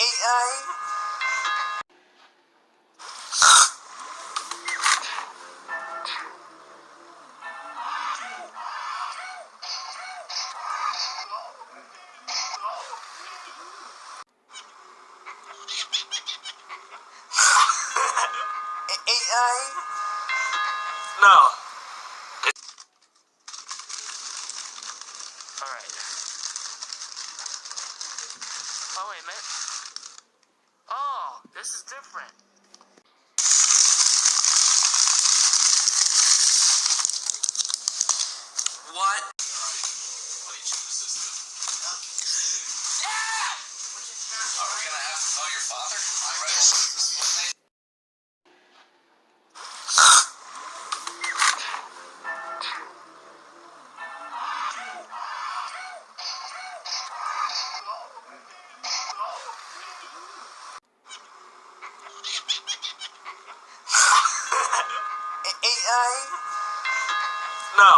AI? AI? No. Alright. Oh, wait a minute. Oh, this is different. What? Are we gonna have to call your father? AI? No.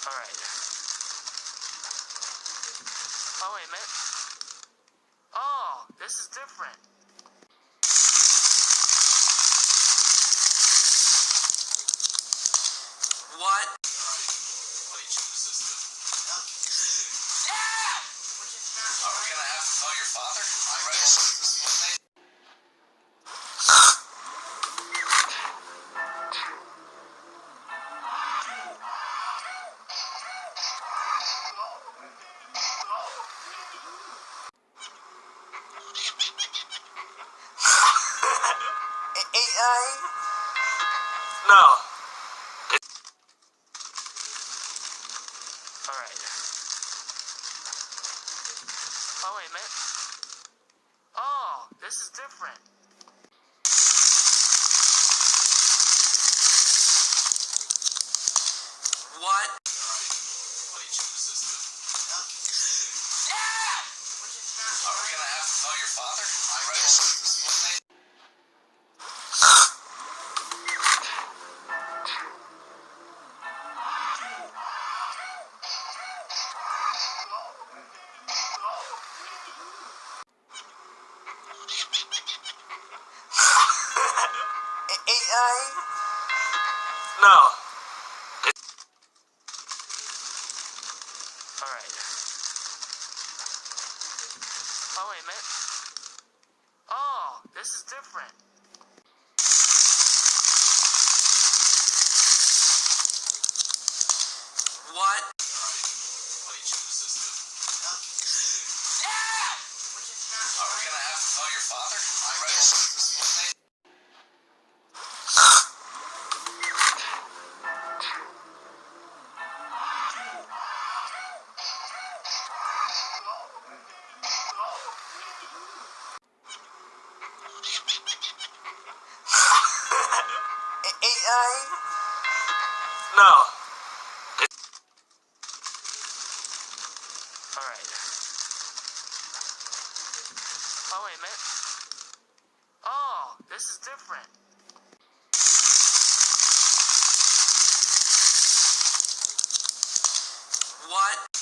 Alright. Oh, wait a minute. Oh, this is different. What? Are we gonna have to call your father? AI? No. Alright. Oh, wait a minute. Oh, this is different. What? Are we gonna have to call your father? AI? No. Alright. Oh, wait a minute. Oh, this is different. What? Are we gonna have to call your father? AI? No. Alright. Oh, wait a minute. Oh, this is different. What?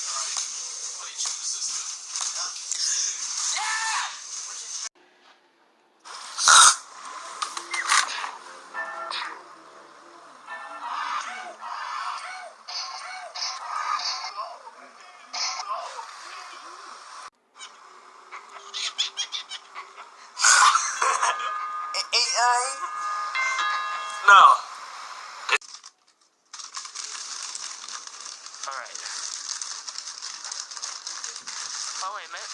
AI? No. Alright. Oh, wait a minute.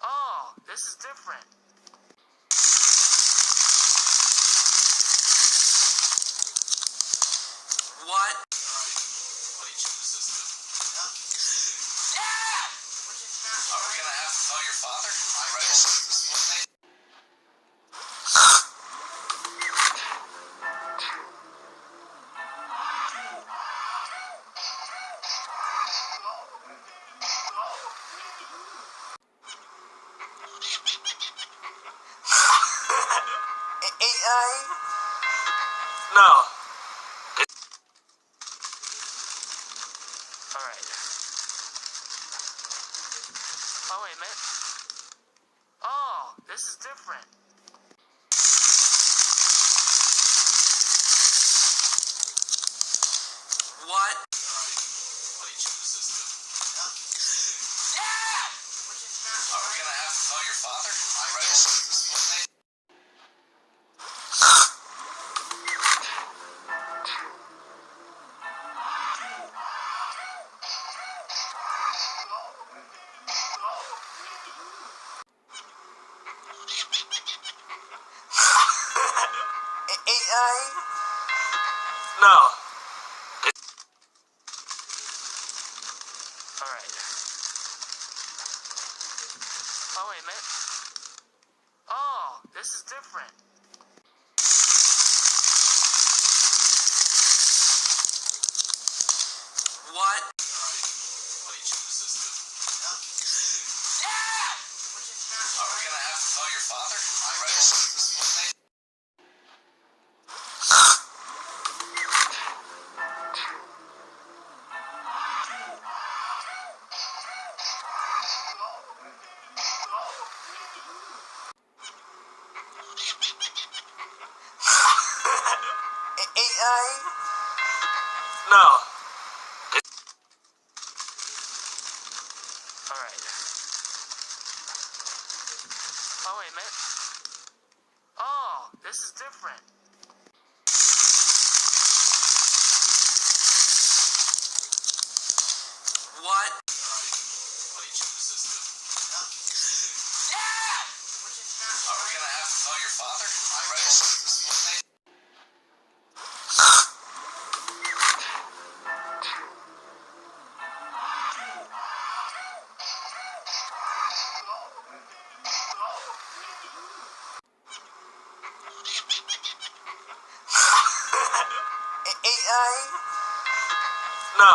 Oh, this is different. What? Are we gonna have to call your father? AI? No. Alright. Oh, wait a minute. Oh, this is different. What? Are we gonna have to tell your father? AI? No. Alright. Oh, wait a minute. Oh, this is different. What? Are we gonna have to tell your father? AI? No. Alright. Oh, wait a minute. Oh, this is different. What? Are we gonna have to tell your father? AI? No.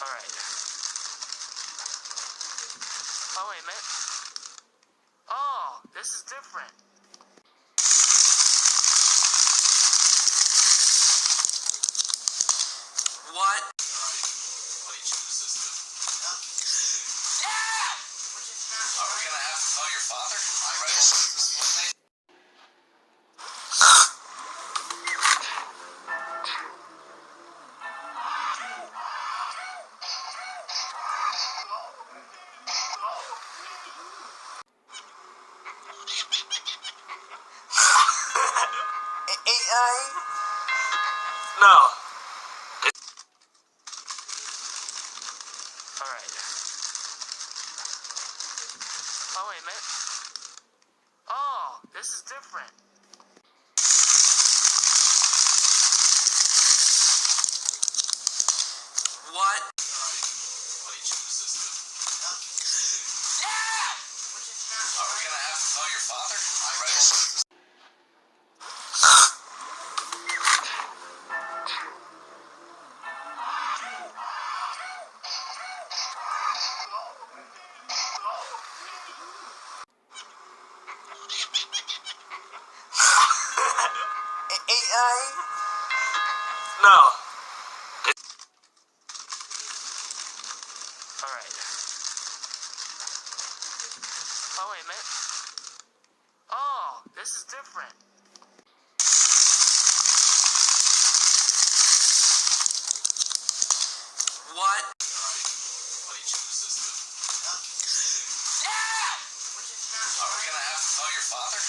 Alright. Oh, wait a minute. Oh, this is different. What? Are we gonna have to tell your father? AI? No. Alright. Oh, wait a minute. Oh, this is different. What? Are we gonna have to tell your father? AI? No. Alright. Oh, wait a minute. Oh, this is different. What? Are we gonna have to tell your father?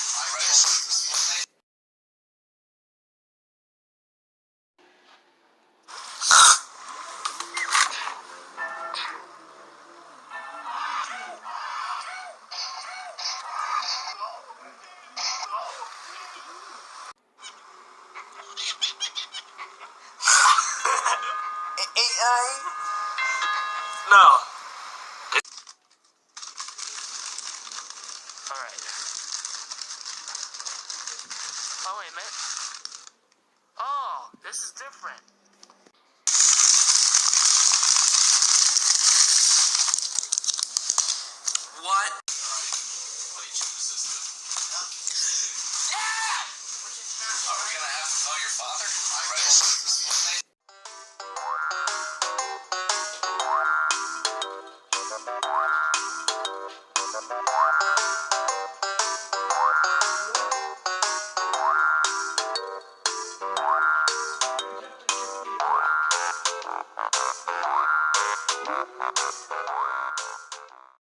AI? No. Alright. Oh, wait a minute. Oh, this is different. What? Are we gonna have to tell your father? Bye.